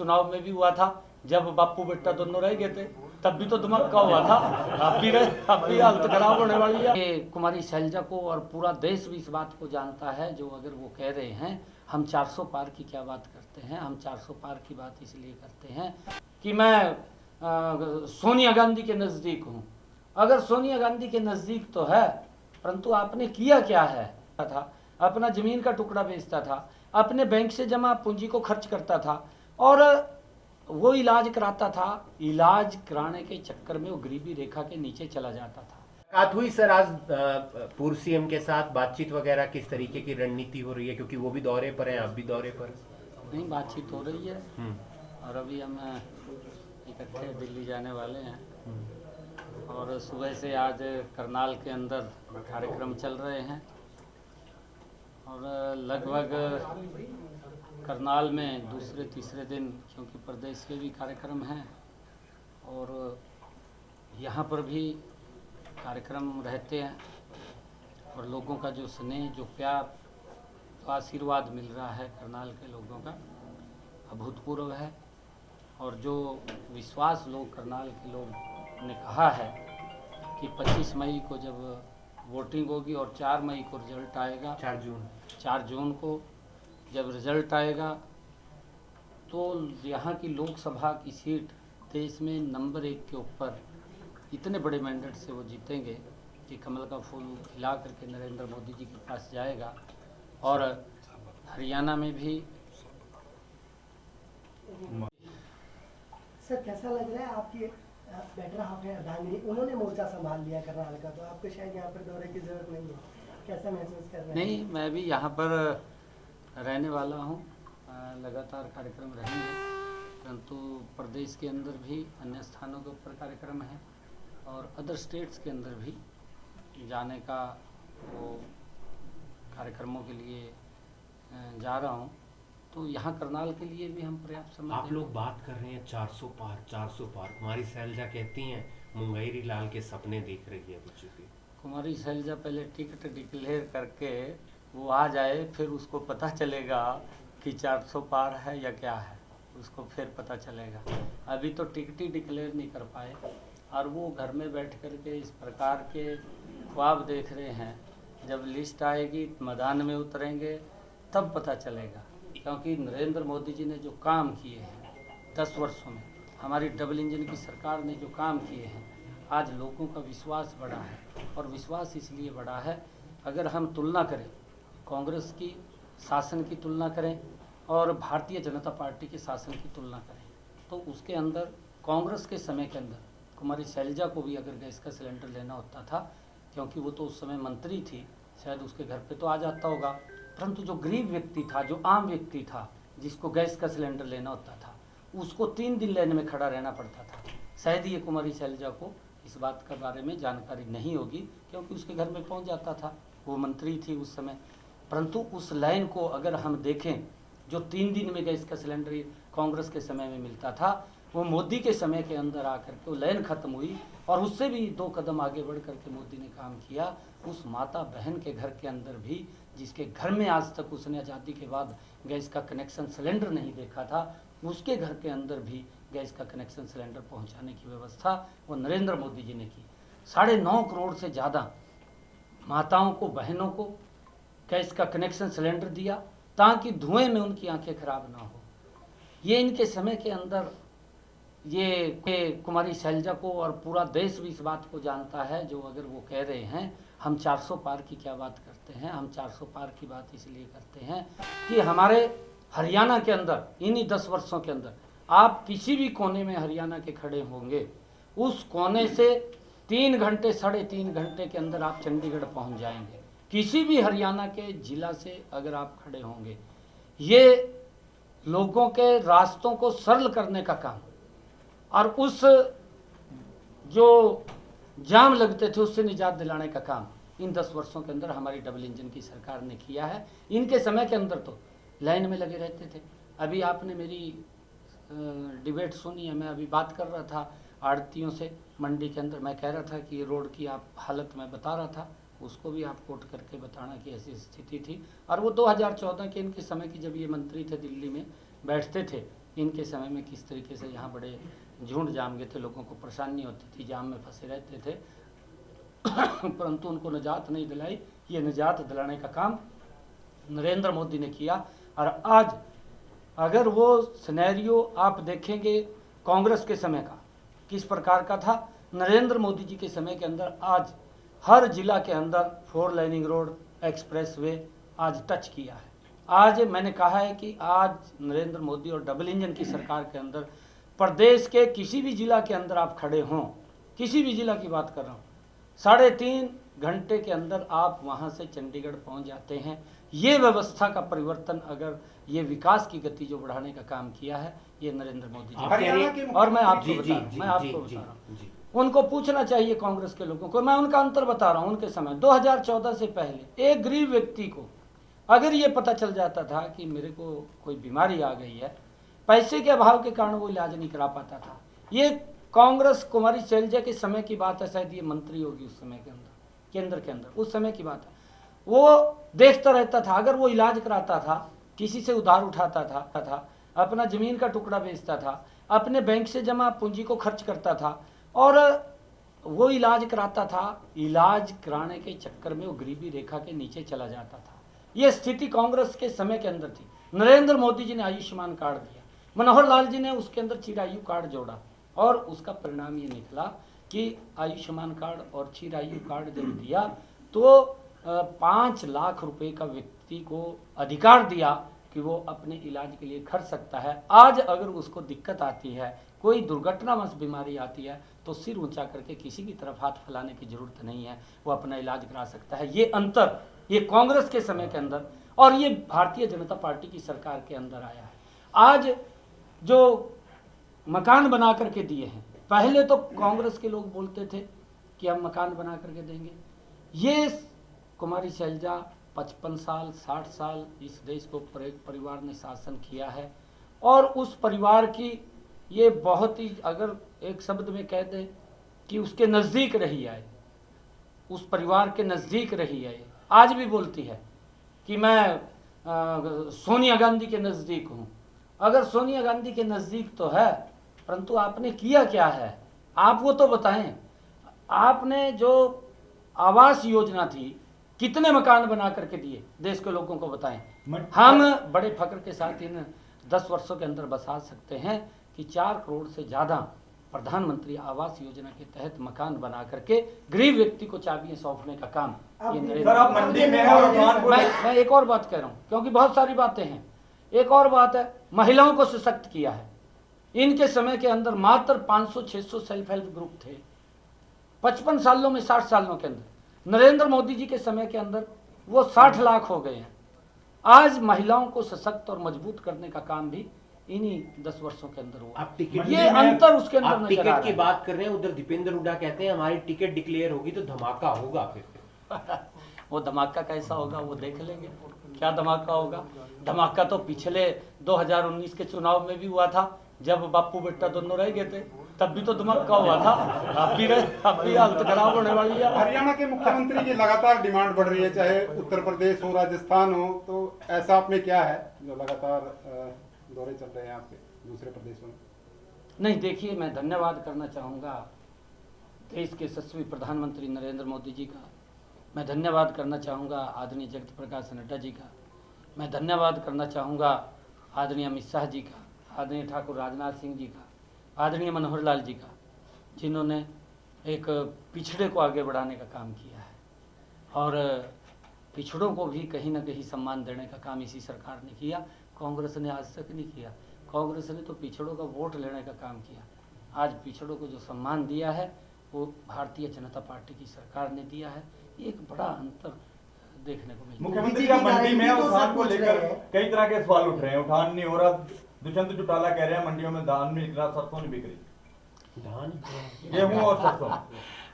चुनाव में भी हुआ था, जब बापू बेटा दोनों रह गए थे तब भी तो धमाका हुआ था। अब भी हालत खराब होने वाली है। ये कुमारी शैलजा को और पूरा देश भी इस बात को जानता है, जो अगर वो कह रहे हैं हम 400 पार की क्या बात करते हैं, हम 400 पार की बात इसलिए करते हैं कि मैं सोनिया गांधी के नज़दीक हूँ। अगर सोनिया गांधी के नज़दीक तो है, परंतु आपने किया क्या है था, अपना ज़मीन का टुकड़ा बेचता था, अपने बैंक से जमा पूंजी को खर्च करता था और वो इलाज कराता था। इलाज कराने के चक्कर में वो गरीबी रेखा के नीचे चला जाता था। बात हुई सर आज पूर्व सीएम के साथ बातचीत वगैरह, किस तरीके की रणनीति हो रही है, क्योंकि वो भी दौरे पर हैं, आप भी दौरे पर? नहीं, बातचीत हो रही है और अभी हम इकट्ठे दिल्ली जाने वाले हैं और सुबह से आज करनाल के अंदर कार्यक्रम चल रहे हैं और लगभग करनाल में दूसरे तीसरे दिन, क्योंकि प्रदेश के भी कार्यक्रम हैं और यहाँ पर भी कार्यक्रम रहते हैं और लोगों का जो स्नेह, जो प्यार, जो आशीर्वाद मिल रहा है करनाल के लोगों का अभूतपूर्व है। और जो विश्वास लोग, करनाल के लोग ने कहा है कि 25 मई को जब वोटिंग होगी और 4 मई को रिजल्ट आएगा, 4 जून को जब रिजल्ट आएगा तो यहाँ की लोकसभा की सीट देश में नंबर 1 के ऊपर इतने बड़े मैंडेट से वो जीतेंगे कि कमल का फूल खिला करके नरेंद्र मोदी जी के पास जाएगा। और हरियाणा में भी सर कैसा लग रहा है आपकी बेटर हाफ है अर्धांगिनी, उन्होंने मोर्चा संभाल लिया करनाल का, तो आपको शायद यहाँ पर दौरे की जरूरत नहीं है, कैसा महसूस कर रहे हैं? नहीं, मैं भी यहाँ पर रहने वाला हूँ, लगातार कार्यक्रम रहेंगे, परंतु प्रदेश के अंदर भी अन्य स्थानों के ऊपर कार्यक्रम है और अदर स्टेट्स के अंदर भी जाने का वो कार्यक्रमों के लिए जा रहा हूँ। तो यहाँ करनाल के लिए भी हम पर्याप्त समय आप लोग बात कर रहे हैं 400 पार 400 पार, कुमारी शैलजा कहती हैं मुंगेरी लाल के सपने देख रही है बीजेपी। कुमारी शैलजा पहले टिकट डिक्लेयर करके वो आ जाए, फिर उसको पता चलेगा कि 400 पार है या क्या है, उसको फिर पता चलेगा। अभी तो टिकट ही डिक्लेयर नहीं कर पाए और वो घर में बैठ कर के इस प्रकार के ख्वाब देख रहे हैं। जब लिस्ट आएगी मैदान में उतरेंगे तब पता चलेगा, क्योंकि नरेंद्र मोदी जी ने जो काम किए हैं 10 वर्षों में, हमारी डबल इंजन की सरकार ने जो काम किए हैं, आज लोगों का विश्वास बढ़ा है। और विश्वास इसलिए बढ़ा है, अगर हम तुलना करें कांग्रेस की शासन की तुलना करें और भारतीय जनता पार्टी के शासन की तुलना करें, तो उसके अंदर कांग्रेस के समय के अंदर कुमारी शैलजा को भी अगर गैस का सिलेंडर लेना होता था, क्योंकि वो तो उस समय मंत्री थी, शायद उसके घर पे तो आ जाता होगा, परंतु जो गरीब व्यक्ति था, जो आम व्यक्ति था, जिसको गैस का सिलेंडर लेना होता था, उसको 3 दिन लाइन में खड़ा रहना पड़ता था। शायद ये कुमारी शैलजा को इस बात के बारे में जानकारी नहीं होगी, क्योंकि उसके घर में पहुंच जाता था, वो मंत्री थी उस समय। परंतु उस लाइन को अगर हम देखें, जो 3 दिन में गैस का सिलेंडर कांग्रेस के समय में मिलता था, वो मोदी के समय के अंदर आकर के वो लाइन खत्म हुई और उससे भी 2 कदम आगे बढ़ करके मोदी ने काम किया। उस माता बहन के घर के अंदर भी, जिसके घर में आज तक उसने आज़ादी के बाद गैस का कनेक्शन सिलेंडर नहीं देखा था, उसके घर के अंदर भी गैस का कनेक्शन सिलेंडर पहुंचाने की व्यवस्था वो नरेंद्र मोदी जी ने की। 9.5 करोड़ से ज़्यादा माताओं को, बहनों को गैस का कनेक्शन सिलेंडर दिया ताकि धुएं में उनकी आंखें खराब ना हो। ये इनके समय के अंदर ये कुमारी शैलजा को और पूरा देश भी इस बात को जानता है, जो अगर वो कह रहे हैं हम 400 पार की क्या बात करते हैं, हम 400 पार की बात इसलिए करते हैं कि हमारे हरियाणा के अंदर इन्हीं 10 वर्षों के अंदर आप किसी भी कोने में हरियाणा के खड़े होंगे, उस कोने से 3 घंटे 3.5 घंटे के अंदर आप चंडीगढ़ पहुंच जाएंगे। किसी भी हरियाणा के जिला से अगर आप खड़े होंगे, ये लोगों के रास्तों को सरल करने का काम और उस जो जाम लगते थे उससे निजात दिलाने का काम इन 10 वर्षों के अंदर हमारी डबल इंजन की सरकार ने किया है। इनके समय के अंदर तो लाइन में लगे रहते थे। अभी आपने मेरी डिबेट सुनी है, मैं अभी बात कर रहा था आड़तियों से मंडी के अंदर, मैं कह रहा था कि रोड की आप हालत मैं बता रहा था, उसको भी आप कोट करके बताना कि ऐसी स्थिति थी। और वो 2014 के इनके समय की जब ये मंत्री थे, दिल्ली में बैठते थे, इनके समय में किस तरीके से यहाँ बड़े झुंड जाम गए थे, लोगों को परेशानी होती थी, जाम में फंसे रहते थे परंतु उनको निजात नहीं दिलाई। ये निजात दिलाने का काम नरेंद्र मोदी ने किया। और आज अगर वो सिनेरियो आप देखेंगे कांग्रेस के समय का किस प्रकार का था, नरेंद्र मोदी जी के समय के अंदर आज हर जिला के अंदर 4 लाइनिंग रोड, एक्सप्रेस वे आज टच किया है। आज मैंने कहा है कि आज नरेंद्र मोदी और डबल इंजन की सरकार के अंदर प्रदेश के किसी भी जिला के अंदर आप खड़े हों, किसी भी जिला की बात कर रहा हूँ, 3.5 घंटे के अंदर आप वहाँ से चंडीगढ़ पहुँच जाते हैं। ये व्यवस्था का परिवर्तन, अगर ये विकास की गति जो बढ़ाने का काम किया है, ये नरेंद्र मोदी जी। और मैं आपको बता रहा हूँ, उनको पूछना चाहिए कांग्रेस के लोगों को। मैं उनका अंतर बता रहा हूँ। उनके समय 2014 से पहले एक गरीब व्यक्ति को अगर ये पता चल जाता था कि मेरे को कोई बीमारी आ गई है, पैसे के अभाव के कारण वो इलाज नहीं करा पाता था। ये कांग्रेस कुमारी शैलजा के समय की बात है, शायद ये मंत्री होगी उस समय के अंदर, केंद्र के अंदर, उस समय की बात है। वो देखता रहता था, अगर वो इलाज कराता था, किसी से उधार उठाता था, अपना जमीन का टुकड़ा बेचता था, अपने बैंक से जमा पूंजी को खर्च करता था और वो इलाज कराता था। इलाज कराने के चक्कर में वो गरीबी रेखा के नीचे चला जाता था। ये स्थिति कांग्रेस के समय के अंदर थी। नरेंद्र मोदी जी ने आयुष्मान कार्ड दिया, मनोहर लाल जी ने उसके अंदर चिरायु कार्ड जोड़ा और उसका परिणाम ये निकला कि आयुष्मान कार्ड और चिरायु कार्ड जब दिया तो 5 लाख रुपए का व्यक्ति को अधिकार दिया कि वो अपने इलाज के लिए खर्च सकता है। आज अगर उसको दिक्कत आती है, कोई दुर्घटनावश बीमारी आती है, तो सिर ऊंचा करके किसी की तरफ हाथ फैलाने की जरूरत नहीं है, वो अपना इलाज करा सकता है। ये अंतर ये कांग्रेस के समय के अंदर और ये भारतीय जनता पार्टी की सरकार के अंदर आया है। आज जो मकान बना करके दिए हैं, पहले तो कांग्रेस के लोग बोलते थे कि हम मकान बना करके देंगे। ये कुमारी शैलजा 55 साल 60 साल इस देश को परिवार ने शासन किया है और उस परिवार की ये बहुत ही, अगर एक शब्द में कह दें कि उसके नज़दीक रही है, उस परिवार के नज़दीक रही है। आज भी बोलती है कि मैं सोनिया गांधी के नज़दीक हूँ। अगर सोनिया गांधी के नज़दीक तो है, परंतु आपने किया क्या है, आप वो तो बताएं। आपने जो आवास योजना थी, कितने मकान बना करके दिए देश के लोगों को बताएं। हम बड़े फख्र के साथ इन 10 वर्षों के अंदर बता सकते हैं कि 4 करोड़ से ज़्यादा प्रधानमंत्री आवास योजना के तहत मकान बना करके गरीब व्यक्ति को चाबियां सौंपने का काम ये नरेंद्र। मैं एक और बात कह रहा हूँ, क्योंकि बहुत सारी बातें हैं। एक और बात है, महिलाओं को सशक्त किया है। इनके समय के अंदर मात्र 500-600 सेल्फ हेल्प ग्रुप थे 55 सालों में, 60 सालों के अंदर। नरेंद्र मोदी जी के समय के अंदर वो 60 लाख हो गए हैं। आज महिलाओं को सशक्त और मजबूत करने का काम भी इन्हीं 10 वर्षों के अंदर हुआ। आप टिकट, ये अंतर उसके अंदर आप टिकट की बात कर रहे हैं, उधर दीपेंद्र हुड्डा कहते हैं हमारी टिकट डिक्लेयर होगी तो धमाका होगा। फिर वो धमाका कैसा होगा वो देख लेंगे। क्या धमाका होगा? धमाका तो पिछले 2019 के चुनाव में भी हुआ था, जब बापू बेटा दोनों रह गए थे, तब भी तो धमाका हुआ था। अब भी हालत खराब होने वाली है। हरियाणा के मुख्यमंत्री की लगातार डिमांड बढ़ रही है, चाहे उत्तर प्रदेश हो, राजस्थान हो, तो ऐसा आप में क्या है जो लगातार दौरे चल रहे हैं आपके दूसरे प्रदेशों में? नहीं, देखिए, मैं धन्यवाद करना चाहूँगा देश के यशस्वी प्रधानमंत्री नरेंद्र मोदी जी का। मैं धन्यवाद करना चाहूँगा आदरणीय जगत प्रकाश नड्डा जी का। मैं धन्यवाद करना चाहूँगा आदरणीय अमित शाह जी का, आदरणीय ठाकुर राजनाथ सिंह जी का, आदरणीय मनोहर लाल जी का, जिन्होंने एक पिछड़े को आगे बढ़ाने का काम किया है और पिछड़ों को भी कहीं ना कहीं सम्मान देने का काम इसी सरकार ने किया। कांग्रेस ने आज तक नहीं किया। कांग्रेस ने तो पिछड़ों का वोट लेने का काम किया। आज पिछड़ों को जो सम्मान दिया है वो भारतीय जनता पार्टी की सरकार ने दिया है। एक बड़ा अंतर देखने को मिला। मुख्यमंत्री का मंडी में उठान को लेकर कई तरह के सवाल उठ रहे हैं। उठान नहीं हो रहा, दुष्यंत चौटाला कह रहे हैं मंडियों में धान नहीं बिक रहा, सरसों नहीं बिक रही, गेहूं और सरसों।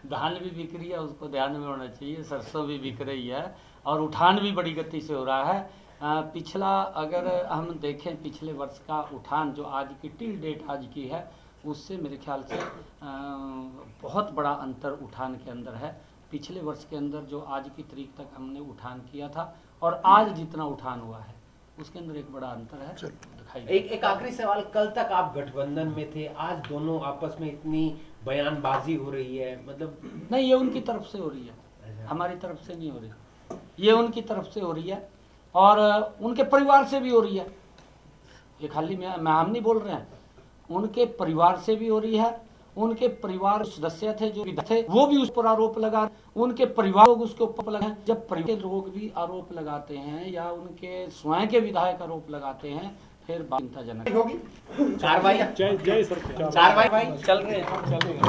धान भी बिक रही है, उसको ध्यान में होना चाहिए। सरसों भी बिक रही है और उठान भी बड़ी गति से हो रहा है। पिछला अगर हम देखें पिछले वर्ष का उठान जो आज की टिल डेट आज की है, उससे मेरे ख्याल से बहुत बड़ा अंतर उठान के अंदर है। पिछले वर्ष के अंदर जो आज की तारीख तक हमने उठान किया था और आज जितना उठान हुआ है उसके अंदर एक बड़ा अंतर है। दिखाई एक आखिरी सवाल, कल तक आप गठबंधन में थे, आज दोनों आपस में इतनी बयानबाजी हो रही है, मतलब नहीं, ये उनकी तरफ से हो रही है, हमारी तरफ से नहीं हो रही, ये उनकी तरफ से हो रही है और उनके परिवार से भी हो रही है। ये खाली मैं हम नहीं बोल रहे हैं, उनके परिवार से भी हो रही है। उनके परिवार सदस्य थे जो विधायक थे, वो भी उस पर आरोप लगा, उनके परिवार लोग उसके ऊपर लगे। जब परिवार के लोग भी आरोप लगाते हैं या उनके स्वयं के विधायक आरोप लगाते हैं, फिर चिंताजनक होगी कार्रवाई। जय जय सर। कार्रवाई चल रहे हैं।